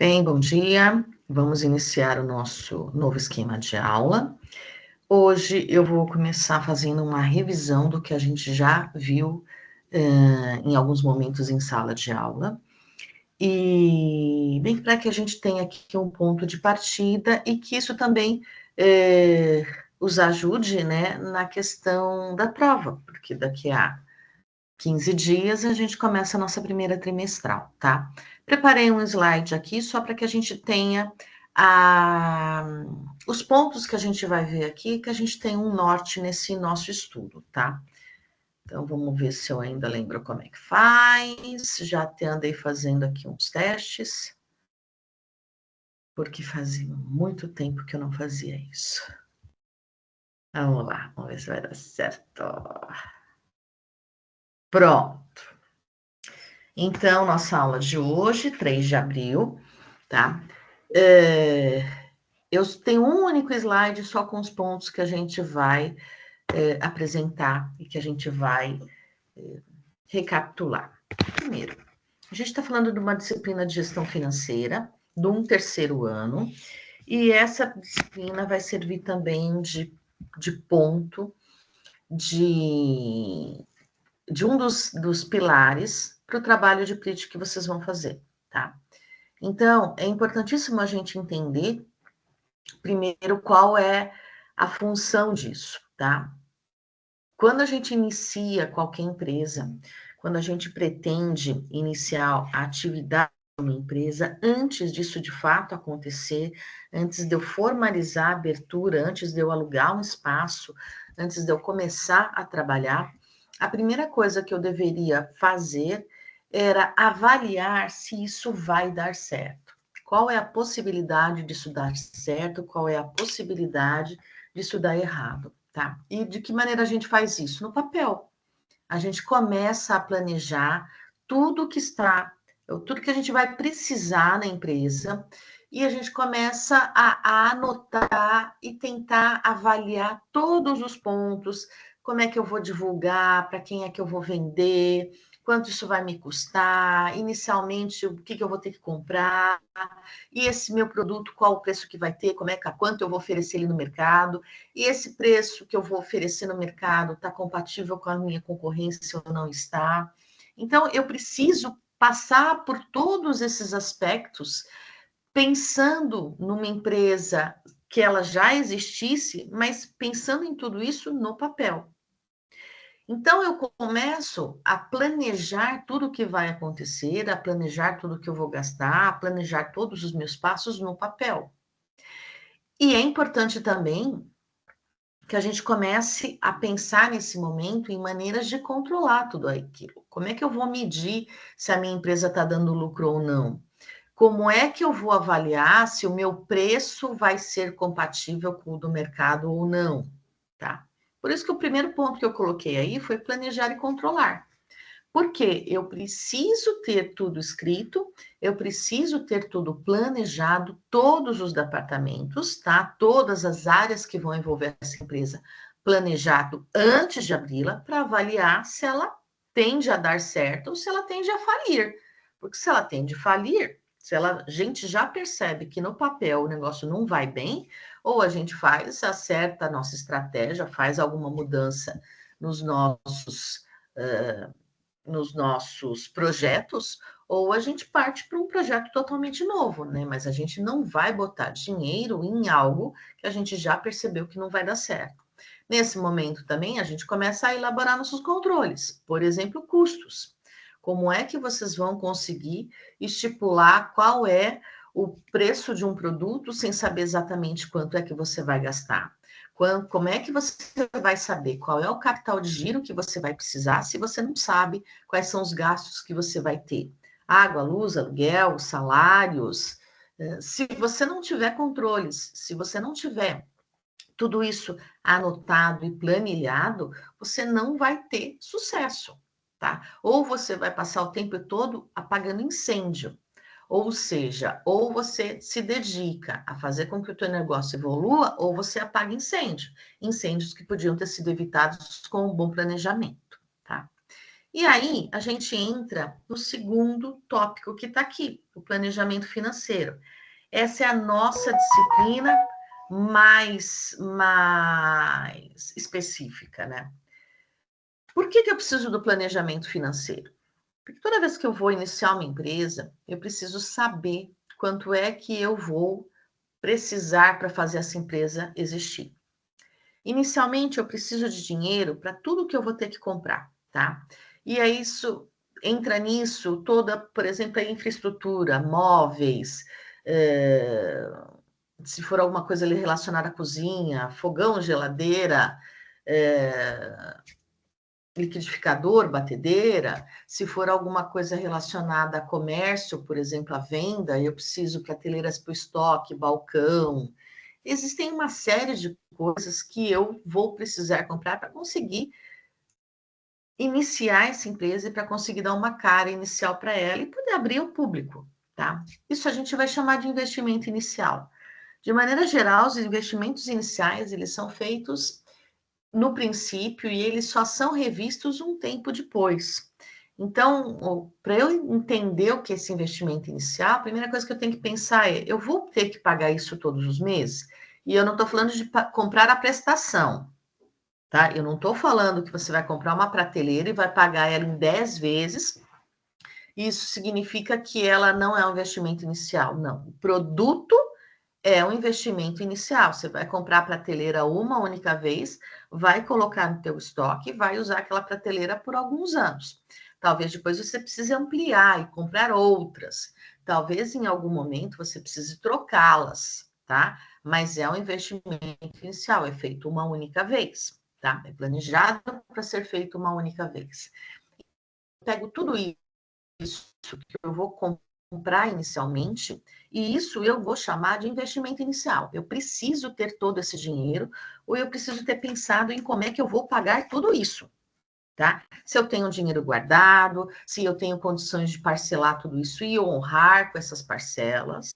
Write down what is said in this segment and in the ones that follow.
Bem, bom dia. Vamos iniciar o nosso novo esquema de aula. Hoje eu vou começar fazendo uma revisão do que a gente já viu em alguns momentos em sala de aula. E bem para que a gente tenha aqui um ponto de partida e que isso também os ajude, né, na questão da prova, porque daqui a 15 dias a gente começa a nossa primeira trimestral, tá? Preparei um slide aqui só para que a gente tenha os pontos que a gente vai ver aqui, que a gente tem um norte nesse nosso estudo, tá? Então, vamos ver se eu ainda lembro como é que faz. Já até andei fazendo aqui uns testes, porque fazia muito tempo que eu não fazia isso. Vamos lá, vamos ver se vai dar certo. Pronto. Então, nossa aula de hoje, 3 de abril, tá? Eu tenho um único slide só com os pontos que a gente vai apresentar e que a gente vai recapitular. Primeiro, a gente está falando de uma disciplina de gestão financeira, de um terceiro ano, e essa disciplina vai servir também de ponto de um dos pilares para o trabalho de crítica que vocês vão fazer, tá? Então, é importantíssimo a gente entender, primeiro, qual é a função disso, tá? Quando a gente inicia qualquer empresa, quando a gente pretende iniciar a atividade de uma empresa, antes disso de fato acontecer, antes de eu formalizar a abertura, antes de eu alugar um espaço, antes de eu começar a trabalhar, a primeira coisa que eu deveria fazer era avaliar se isso vai dar certo. Qual é a possibilidade disso dar certo? Qual é a possibilidade disso dar errado? Tá? E de que maneira a gente faz isso? No papel. A gente começa a planejar tudo que está, tudo que a gente vai precisar na empresa, e a gente começa a anotar e tentar avaliar todos os pontos, como é que eu vou divulgar, para quem é que eu vou vender, quanto isso vai me custar, inicialmente o que eu vou ter que comprar, e esse meu produto, qual o preço que vai ter, quanto eu vou oferecer ele no mercado, e esse preço que eu vou oferecer no mercado está compatível com a minha concorrência ou não está. Então, eu preciso passar por todos esses aspectos, pensando numa empresa que ela já existisse, mas pensando em tudo isso no papel. Então, eu começo a planejar tudo o que vai acontecer, a planejar tudo o que eu vou gastar, a planejar todos os meus passos no papel. E é importante também que a gente comece a pensar nesse momento em maneiras de controlar tudo aquilo. Como é que eu vou medir se a minha empresa está dando lucro ou não? Como é que eu vou avaliar se o meu preço vai ser compatível com o do mercado ou não? Tá? Por isso que o primeiro ponto que eu coloquei aí foi planejar e controlar. Porque eu preciso ter tudo escrito, eu preciso ter tudo planejado, todos os departamentos, tá? Todas as áreas que vão envolver essa empresa, planejado antes de abri-la, para avaliar se ela tende a dar certo ou se ela tende a falir. Porque se ela tende a falir, a gente já percebe que no papel o negócio não vai bem, ou a gente acerta a nossa estratégia, faz alguma mudança nos nossos projetos, ou a gente parte para um projeto totalmente novo, né? Mas a gente não vai botar dinheiro em algo que a gente já percebeu que não vai dar certo. Nesse momento também, a gente começa a elaborar nossos controles, por exemplo, custos. Como é que vocês vão conseguir estipular qual é o preço de um produto sem saber exatamente quanto é que você vai gastar? Como é que você vai saber qual é o capital de giro que você vai precisar se você não sabe quais são os gastos que você vai ter? Água, luz, aluguel, salários. Se você não tiver controles, se você não tiver tudo isso anotado e planilhado, você não vai ter sucesso, tá? Ou você vai passar o tempo todo apagando incêndio. Ou seja, ou você se dedica a fazer com que o teu negócio evolua, ou você apaga incêndio. Incêndios que podiam ter sido evitados com um bom planejamento, tá? E aí, a gente entra no segundo tópico que está aqui, o planejamento financeiro. Essa é a nossa disciplina mais específica, né? Por que eu preciso do planejamento financeiro? Porque toda vez que eu vou iniciar uma empresa, eu preciso saber quanto é que eu vou precisar para fazer essa empresa existir. Inicialmente, eu preciso de dinheiro para tudo que eu vou ter que comprar, tá? E aí isso entra nisso toda, por exemplo, a infraestrutura, móveis, se for alguma coisa ali relacionada à cozinha, fogão, geladeira, liquidificador, batedeira, se for alguma coisa relacionada a comércio, por exemplo, a venda, eu preciso prateleiras para o estoque, balcão. Existem uma série de coisas que eu vou precisar comprar para conseguir iniciar essa empresa e para conseguir dar uma cara inicial para ela e poder abrir ao público, tá? Isso a gente vai chamar de investimento inicial. De maneira geral, os investimentos iniciais, eles são feitos no princípio e eles só são revistos um tempo depois. Então, para eu entender o que é esse investimento inicial, a primeira coisa que eu tenho que pensar é: eu vou ter que pagar isso todos os meses? E eu não estou falando de comprar a prestação, tá? Eu não estou falando que você vai comprar uma prateleira e vai pagar ela em 10 vezes. Isso significa que ela não é um investimento inicial. Não. O produto é um investimento inicial. Você vai comprar a prateleira uma única vez, vai colocar no teu estoque e vai usar aquela prateleira por alguns anos. Talvez depois você precise ampliar e comprar outras. Talvez em algum momento você precise trocá-las, tá? Mas é um investimento inicial, é feito uma única vez, tá? É planejado para ser feito uma única vez. Pego tudo isso que eu vou comprar inicialmente, e isso eu vou chamar de investimento inicial. Eu preciso ter todo esse dinheiro, ou eu preciso ter pensado em como é que eu vou pagar tudo isso, tá? Se eu tenho dinheiro guardado, se eu tenho condições de parcelar tudo isso e honrar com essas parcelas,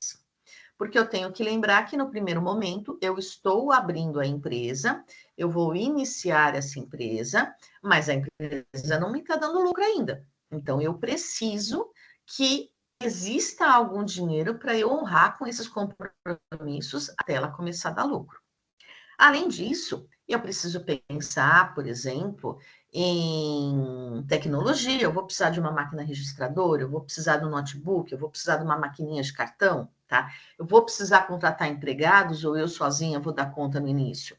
porque eu tenho que lembrar que no primeiro momento eu estou abrindo a empresa, eu vou iniciar essa empresa, mas a empresa não me está dando lucro ainda. Então eu preciso que exista algum dinheiro para eu honrar com esses compromissos até ela começar a dar lucro. Além disso, eu preciso pensar, por exemplo, em tecnologia. Eu vou precisar de uma máquina registradora, eu vou precisar de um notebook, eu vou precisar de uma maquininha de cartão, tá? Eu vou precisar contratar empregados ou eu sozinha vou dar conta no início.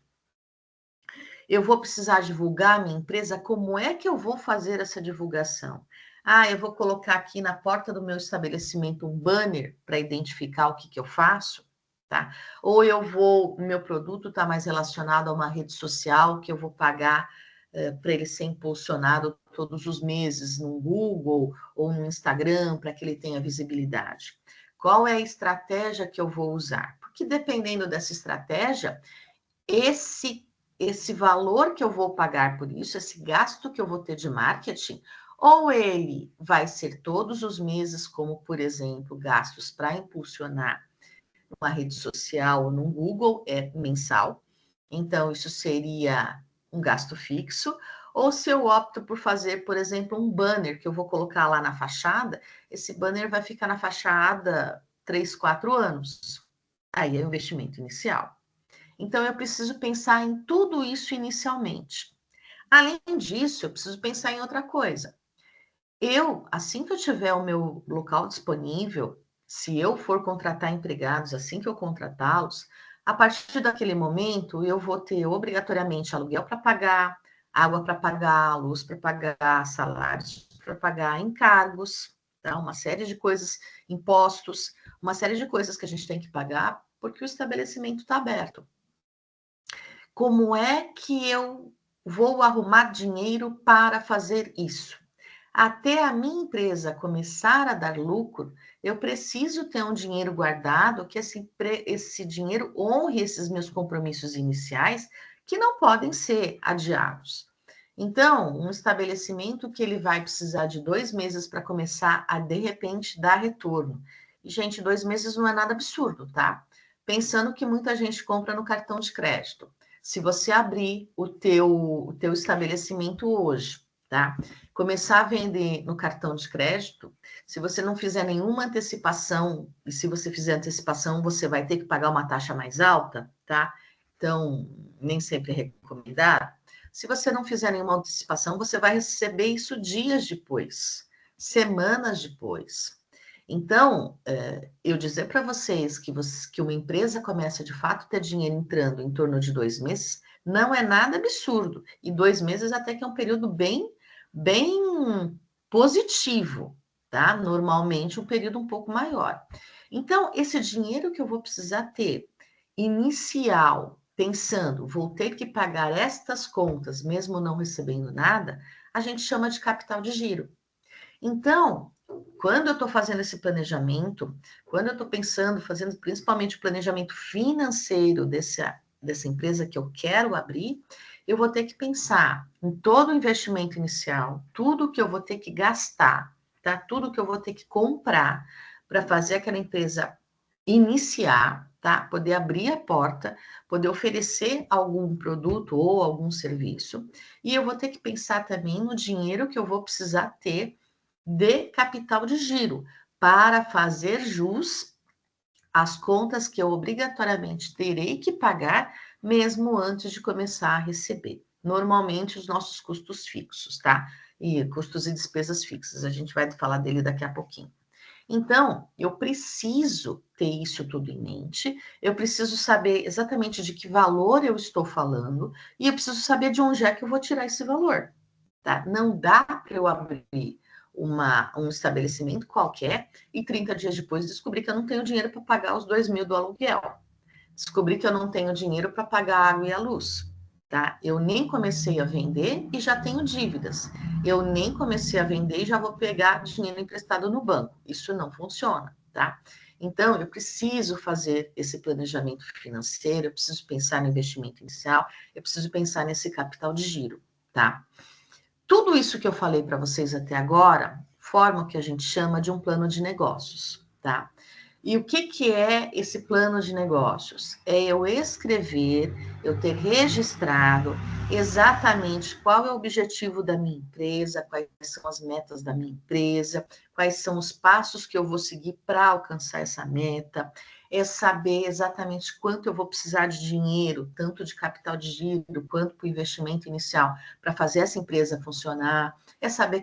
Eu vou precisar divulgar a minha empresa, como é que eu vou fazer essa divulgação? Ah, eu vou colocar aqui na porta do meu estabelecimento um banner para identificar o que eu faço, tá? Ou o meu produto está mais relacionado a uma rede social que eu vou pagar para ele ser impulsionado todos os meses no Google ou no Instagram para que ele tenha visibilidade. Qual é a estratégia que eu vou usar? Porque dependendo dessa estratégia, esse valor que eu vou pagar por isso, esse gasto que eu vou ter de marketing, ou ele vai ser todos os meses, como, por exemplo, gastos para impulsionar uma rede social ou no Google, é mensal. Então, isso seria um gasto fixo. Ou se eu opto por fazer, por exemplo, um banner que eu vou colocar lá na fachada, esse banner vai ficar na fachada 3, 4 anos. Aí é o investimento inicial. Então, eu preciso pensar em tudo isso inicialmente. Além disso, eu preciso pensar em outra coisa. Assim que eu tiver o meu local disponível, se eu for contratar empregados, assim que eu contratá-los, a partir daquele momento, eu vou ter obrigatoriamente aluguel para pagar, água para pagar, luz para pagar, salários para pagar, encargos, tá? Uma série de coisas, impostos, uma série de coisas que a gente tem que pagar porque o estabelecimento está aberto. Como é que eu vou arrumar dinheiro para fazer isso? Até a minha empresa começar a dar lucro, eu preciso ter um dinheiro guardado, que esse dinheiro honre esses meus compromissos iniciais, que não podem ser adiados. Então, um estabelecimento que ele vai precisar de 2 meses para começar a, de repente, dar retorno. E, gente, 2 meses não é nada absurdo, tá? Pensando que muita gente compra no cartão de crédito. Se você abrir o teu estabelecimento hoje, tá? Começar a vender no cartão de crédito, se você não fizer nenhuma antecipação, e se você fizer antecipação, você vai ter que pagar uma taxa mais alta, tá? Então, nem sempre é recomendado. Se você não fizer nenhuma antecipação, você vai receber isso dias depois, semanas depois. Então, eu dizer para vocês que uma empresa começa de fato a ter dinheiro entrando em torno de 2 meses, não é nada absurdo. E 2 meses até que é um período bem positivo, tá? Normalmente um período um pouco maior. Então, esse dinheiro que eu vou precisar ter inicial, pensando, vou ter que pagar estas contas, mesmo não recebendo nada, a gente chama de capital de giro. Então, quando eu estou fazendo esse planejamento, quando eu estou pensando, fazendo principalmente o planejamento financeiro dessa empresa que eu quero abrir, eu vou ter que pensar em todo o investimento inicial, tudo que eu vou ter que gastar, tá? Tudo que eu vou ter que comprar para fazer aquela empresa iniciar, tá? Poder abrir a porta, poder oferecer algum produto ou algum serviço. E eu vou ter que pensar também no dinheiro que eu vou precisar ter de capital de giro para fazer jus às contas que eu obrigatoriamente terei que pagar mesmo antes de começar a receber. Normalmente os nossos custos fixos, tá? E custos e despesas fixas, a gente vai falar dele daqui a pouquinho. Então, eu preciso ter isso tudo em mente, eu preciso saber exatamente de que valor eu estou falando e eu preciso saber de onde é que eu vou tirar esse valor, tá? Não dá para eu abrir um estabelecimento qualquer e 30 dias depois descobrir que eu não tenho dinheiro para pagar os 2.000 do aluguel. Descobri que eu não tenho dinheiro para pagar a água e a luz, tá? Eu nem comecei a vender e já tenho dívidas. Eu nem comecei a vender e já vou pegar dinheiro emprestado no banco. Isso não funciona, tá? Então, eu preciso fazer esse planejamento financeiro, eu preciso pensar no investimento inicial, eu preciso pensar nesse capital de giro, tá? Tudo isso que eu falei para vocês até agora forma o que a gente chama de um plano de negócios, tá? E o que é esse plano de negócios? É eu escrever, eu ter registrado exatamente qual é o objetivo da minha empresa, quais são as metas da minha empresa, quais são os passos que eu vou seguir para alcançar essa meta, é saber exatamente quanto eu vou precisar de dinheiro, tanto de capital de giro quanto para o investimento inicial, para fazer essa empresa funcionar, é saber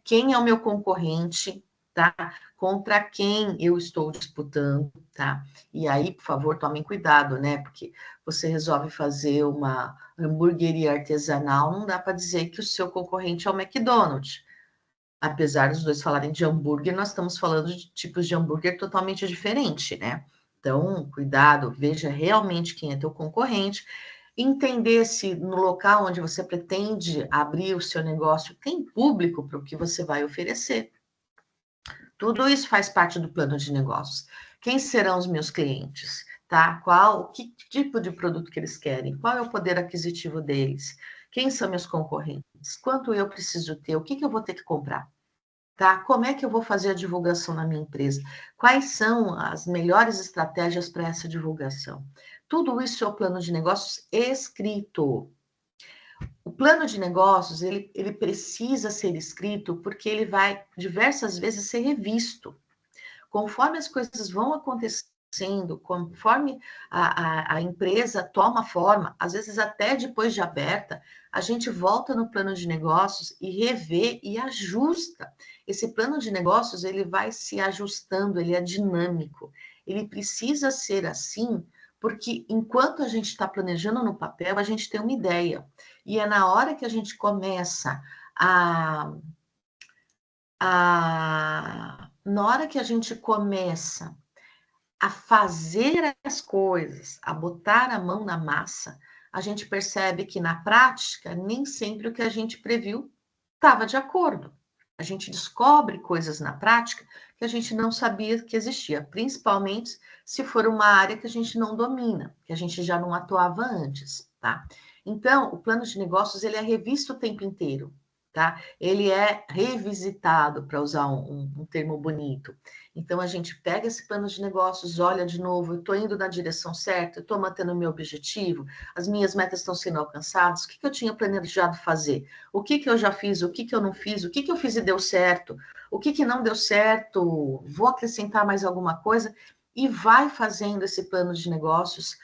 quem é o meu concorrente, tá? Contra quem eu estou disputando, tá? E aí, por favor, tomem cuidado, né? Porque você resolve fazer uma hamburgueria artesanal, não dá para dizer que o seu concorrente é o McDonald's. Apesar dos dois falarem de hambúrguer, nós estamos falando de tipos de hambúrguer totalmente diferentes, né? Então, cuidado, veja realmente quem é teu concorrente, entender se no local onde você pretende abrir o seu negócio tem público para o que você vai oferecer. Tudo isso faz parte do plano de negócios. Quem serão os meus clientes? Tá? Que tipo de produto que eles querem? Qual é o poder aquisitivo deles? Quem são meus concorrentes? Quanto eu preciso ter? O que eu vou ter que comprar? Tá? Como é que eu vou fazer a divulgação na minha empresa? Quais são as melhores estratégias para essa divulgação? Tudo isso é o plano de negócios escrito. O plano de negócios, ele precisa ser escrito porque ele vai diversas vezes ser revisto. Conforme as coisas vão acontecendo, conforme a empresa toma forma, às vezes até depois de aberta, a gente volta no plano de negócios e revê e ajusta. Esse plano de negócios, ele vai se ajustando, ele é dinâmico. Ele precisa ser assim, porque enquanto a gente está planejando no papel, a gente tem uma ideia. E é na hora que a gente começa na hora que a gente começa a fazer as coisas, a botar a mão na massa, a gente percebe que na prática nem sempre o que a gente previu estava de acordo. A gente descobre coisas na prática que a gente não sabia que existia, principalmente se for uma área que a gente não domina, que a gente já não atuava antes, tá? Então, o plano de negócios ele é revisto o tempo inteiro. tá? Ele é revisitado, para usar um termo bonito. Então, a gente pega esse plano de negócios, olha de novo, eu estou indo na direção certa, eu estou mantendo o meu objetivo, as minhas metas estão sendo alcançadas, o que, que eu tinha planejado fazer? O que, que eu já fiz? O que, que eu não fiz? O que, que eu fiz e deu certo? O que, que não deu certo? Vou acrescentar mais alguma coisa? E vai fazendo esse plano de negócios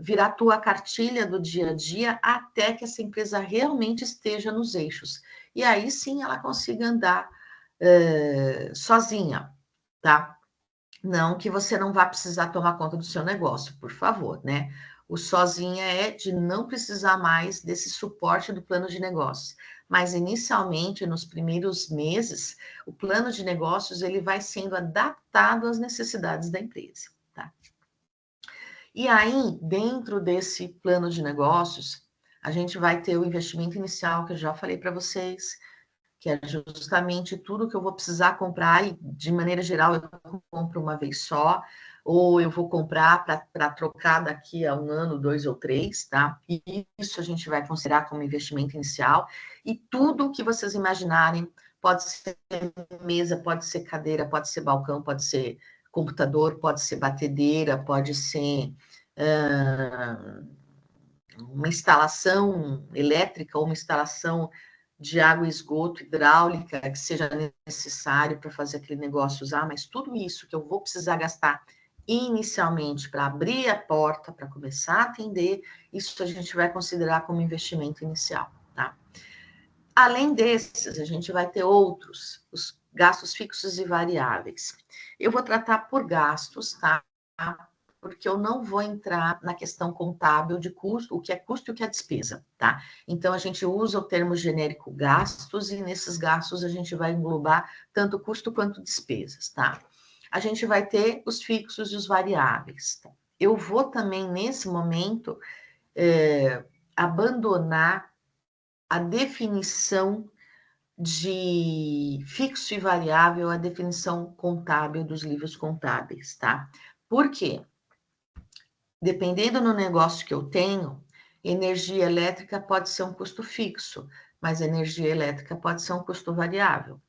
virar tua cartilha do dia a dia até que essa empresa realmente esteja nos eixos. E aí sim ela consiga andar sozinha, tá? Não que você não vá precisar tomar conta do seu negócio, por favor, né? O sozinha é de não precisar mais desse suporte do plano de negócios. Mas inicialmente, nos primeiros meses, o plano de negócios ele vai sendo adaptado às necessidades da empresa, tá? E aí, dentro desse plano de negócios, a gente vai ter o investimento inicial, que eu já falei para vocês, que é justamente tudo que eu vou precisar comprar, e de maneira geral eu compro uma vez só, ou eu vou comprar para trocar daqui a 1 ano, 2 ou 3, tá? E isso a gente vai considerar como investimento inicial, e tudo que vocês imaginarem, pode ser mesa, pode ser cadeira, pode ser balcão, pode ser computador, pode ser batedeira, pode ser uma instalação elétrica ou uma instalação de água e esgoto hidráulica que seja necessário para fazer aquele negócio usar, mas tudo isso que eu vou precisar gastar inicialmente para abrir a porta, para começar a atender, isso a gente vai considerar como investimento inicial, tá? Além desses, a gente vai ter outros, os gastos fixos e variáveis. Eu vou tratar por gastos, tá? Porque eu não vou entrar na questão contábil de custo, o que é custo e o que é despesa, tá? Então, a gente usa o termo genérico gastos, e nesses gastos a gente vai englobar tanto custo quanto despesas, tá? A gente vai ter os fixos e os variáveis. Tá? Eu vou também, nesse momento, abandonar a definição de fixo e variável, a definição contábil dos livros contábeis, tá? Por quê? Dependendo do negócio que eu tenho, energia elétrica pode ser um custo fixo, mas energia elétrica pode ser um custo variável.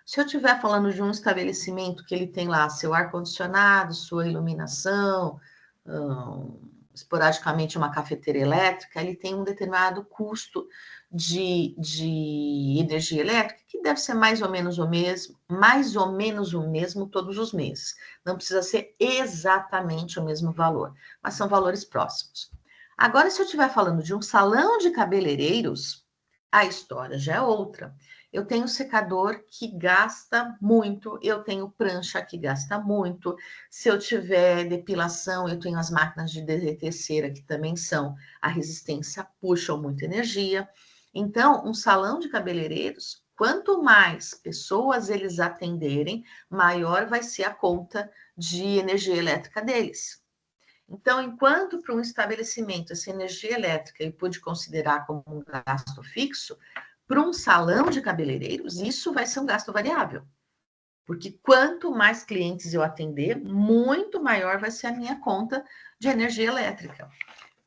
Se eu estiver falando de um estabelecimento que ele tem lá seu ar-condicionado, sua iluminação, esporadicamente uma cafeteira elétrica, ele tem um determinado custo de energia elétrica que deve ser mais ou menos o mesmo todos os meses. Não precisa ser exatamente o mesmo valor, mas são valores próximos. Agora, se eu estiver falando de um salão de cabeleireiros, a história já é outra. Eu tenho secador que gasta muito, eu tenho prancha que gasta muito. Se eu tiver depilação, eu tenho as máquinas de derreter cera, que também são a resistência, puxam muita energia. Então, um salão de cabeleireiros, quanto mais pessoas eles atenderem, maior vai ser a conta de energia elétrica deles. Então, enquanto para um estabelecimento essa energia elétrica eu pude considerar como um gasto fixo, para um salão de cabeleireiros, isso vai ser um gasto variável. Porque quanto mais clientes eu atender, muito maior vai ser a minha conta de energia elétrica.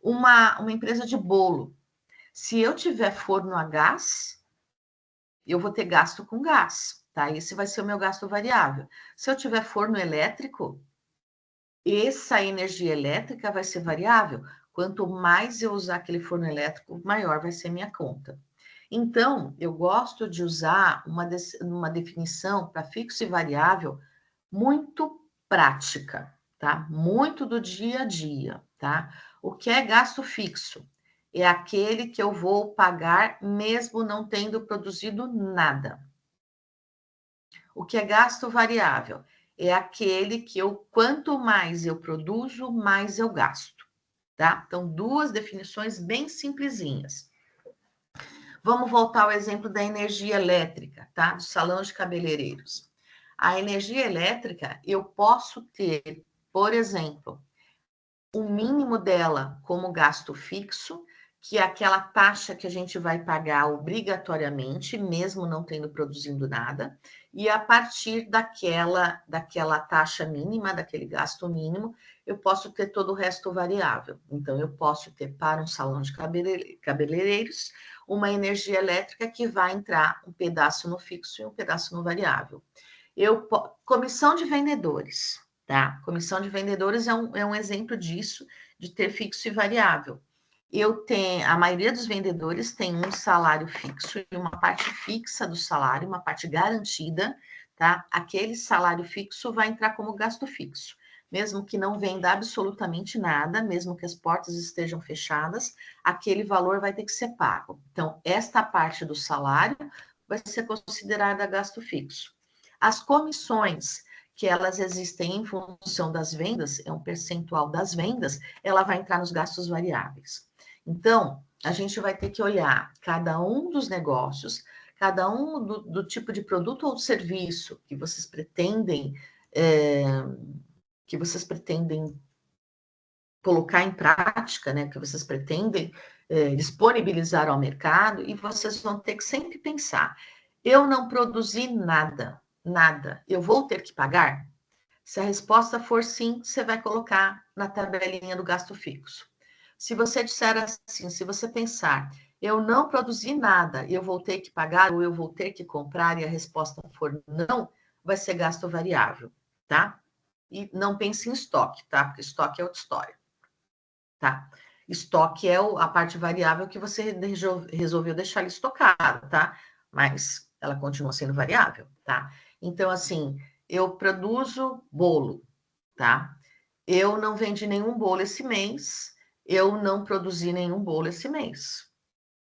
Uma empresa de bolo. Se eu tiver forno a gás, eu vou ter gasto com gás, tá? Esse vai ser o meu gasto variável. Se eu tiver forno elétrico, essa energia elétrica vai ser variável. Quanto mais eu usar aquele forno elétrico, maior vai ser minha conta. Então, eu gosto de usar uma definição para fixo e variável muito prática, tá? Muito do dia a dia, tá? O que é gasto fixo? É aquele que eu vou pagar mesmo não tendo produzido nada. O que é gasto variável? É aquele que quanto mais eu produzo, mais eu gasto, tá? Então, duas definições bem simplesinhas. Vamos voltar ao exemplo da energia elétrica, tá? Do salão de cabeleireiros. A energia elétrica, eu posso ter, por exemplo, o mínimo dela como gasto fixo, que é aquela taxa que a gente vai pagar obrigatoriamente, mesmo não tendo produzindo nada, e a partir daquela taxa mínima, daquele gasto mínimo, eu posso ter todo o resto variável. Então, eu posso ter para um salão de cabeleireiros uma energia elétrica que vai entrar um pedaço no fixo e um pedaço no variável. Comissão de vendedores, tá? Comissão de vendedores é um exemplo disso, de ter fixo e variável. A maioria dos vendedores tem um salário fixo e uma parte fixa do salário, uma parte garantida, tá? Aquele salário fixo vai entrar como gasto fixo. Mesmo que não venda absolutamente nada, mesmo que as portas estejam fechadas, aquele valor vai ter que ser pago. Então, esta parte do salário vai ser considerada gasto fixo. As comissões, que elas existem em função das vendas, é um percentual das vendas, ela vai entrar nos gastos variáveis. Então, a gente vai ter que olhar cada um dos negócios, cada um do tipo de produto ou serviço que vocês pretendem colocar em prática, né, que vocês pretendem disponibilizar ao mercado, e vocês vão ter que sempre pensar, eu não produzi nada, eu vou ter que pagar? Se a resposta for sim, você vai colocar na tabelinha do gasto fixo. Se você disser assim, se você pensar, eu não produzi nada, eu vou ter que pagar ou eu vou ter que comprar, e a resposta for não, vai ser gasto variável, tá? E não pense em estoque, tá? Porque estoque é outra história, tá? Estoque é a parte variável que você resolveu deixar ele estocado, tá? Mas ela continua sendo variável, tá? Então, assim, eu produzo bolo, tá? Eu não vendi nenhum bolo esse mês, eu não produzi nenhum bolo esse mês.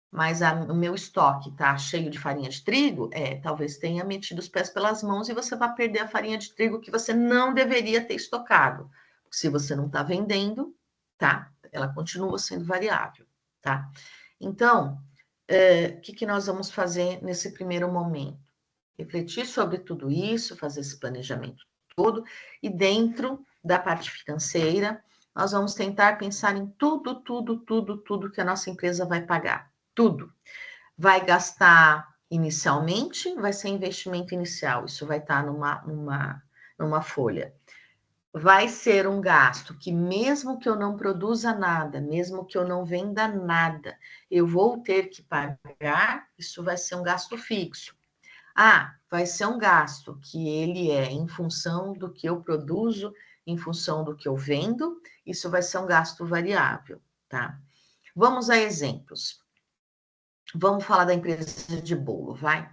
Mas o meu estoque tá cheio de farinha de trigo, talvez tenha metido os pés pelas mãos e você vai perder a farinha de trigo que você não deveria ter estocado. Se você não está vendendo, tá? Ela continua sendo variável, tá? Então, o que nós vamos fazer nesse primeiro momento? Refletir sobre tudo isso, fazer esse planejamento todo, e dentro da parte financeira, nós vamos tentar pensar em tudo que a nossa empresa vai pagar. Tudo. Vai gastar inicialmente, vai ser investimento inicial, isso vai estar numa folha. Vai ser um gasto que, mesmo que eu não produza nada, mesmo que eu não venda nada, eu vou ter que pagar, isso vai ser um gasto fixo. Vai ser um gasto que ele é em função do que eu produzo, em função do que eu vendo, isso vai ser um gasto variável, tá? Vamos a exemplos. Vamos falar da empresa de bolo, vai?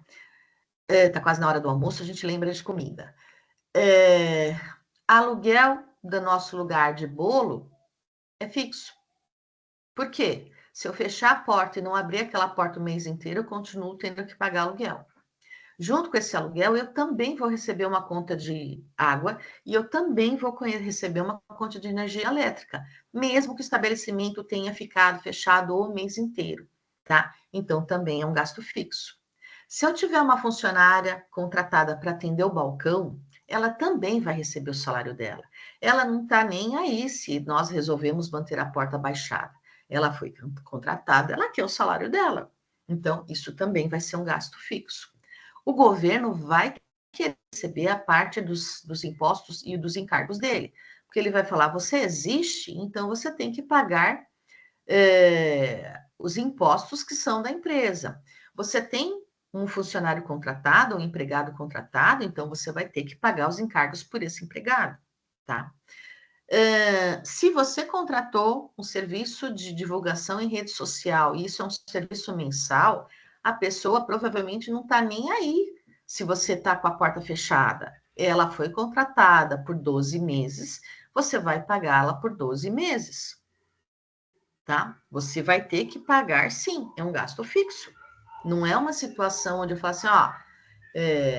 Tá quase na hora do almoço, a gente lembra de comida. Aluguel do nosso lugar de bolo é fixo. Por quê? Se eu fechar a porta e não abrir aquela porta o mês inteiro, eu continuo tendo que pagar aluguel. Junto com esse aluguel, eu também vou receber uma conta de água e eu também vou receber uma conta de energia elétrica, mesmo que o estabelecimento tenha ficado fechado o mês inteiro, tá? Então, também é um gasto fixo. Se eu tiver uma funcionária contratada para atender o balcão, ela também vai receber o salário dela. Ela não está nem aí se nós resolvemos manter a porta baixada. Ela foi contratada, ela quer o salário dela. Então, isso também vai ser um gasto fixo. O governo vai querer receber a parte dos impostos e dos encargos dele, porque ele vai falar, você existe, então você tem que pagar os impostos que são da empresa. Você tem um funcionário contratado, um empregado contratado, então você vai ter que pagar os encargos por esse empregado, tá? Se você contratou um serviço de divulgação em rede social, e isso é um serviço mensal, a pessoa provavelmente não está nem aí se você está com a porta fechada. Ela foi contratada por 12 meses, você vai pagá-la por 12 meses, tá? Você vai ter que pagar, sim, é um gasto fixo. Não é uma situação onde eu falo assim,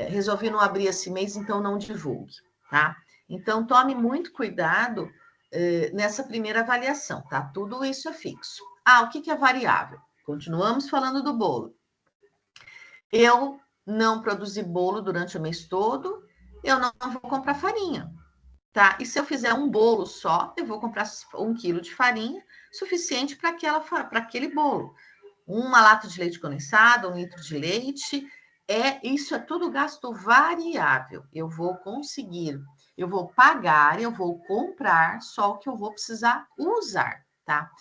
resolvi não abrir esse mês, então não divulgue, tá? Então, tome muito cuidado nessa primeira avaliação, tá? Tudo isso é fixo. O que é variável? Continuamos falando do bolo. Eu não produzi bolo durante o mês todo, eu não vou comprar farinha, tá? E se eu fizer um bolo só, eu vou comprar 1 quilo de farinha, suficiente para aquele bolo. Uma lata de leite condensado, 1 litro de leite, isso é tudo gasto variável. Eu vou pagar, eu vou comprar só o que eu vou precisar usar, tá?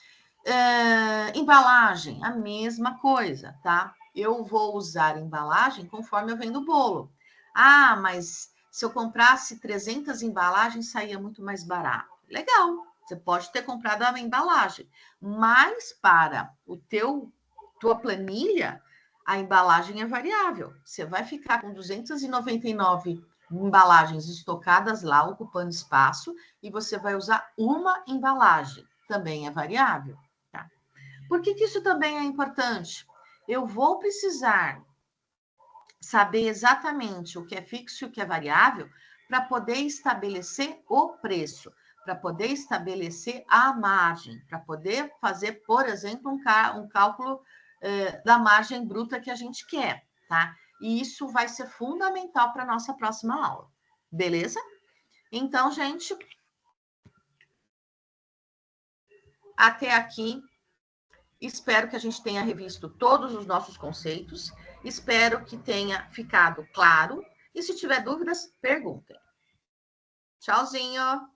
Embalagem, a mesma coisa, tá? Eu vou usar embalagem conforme eu vendo o bolo. Ah, mas se eu comprasse 300 embalagens, saía muito mais barato. Legal, você pode ter comprado a embalagem, mas para tua planilha, a embalagem é variável. Você vai ficar com 299 embalagens estocadas lá, ocupando espaço, e você vai usar uma embalagem. Também é variável. Tá? Por que isso também é importante? Eu vou precisar saber exatamente o que é fixo e o que é variável para poder estabelecer o preço, para poder estabelecer a margem, para poder fazer, por exemplo, um cálculo da margem bruta que a gente quer, tá? E isso vai ser fundamental para a nossa próxima aula, beleza? Então, gente, até aqui, espero que a gente tenha revisto todos os nossos conceitos, espero que tenha ficado claro, e se tiver dúvidas, perguntem. Tchauzinho!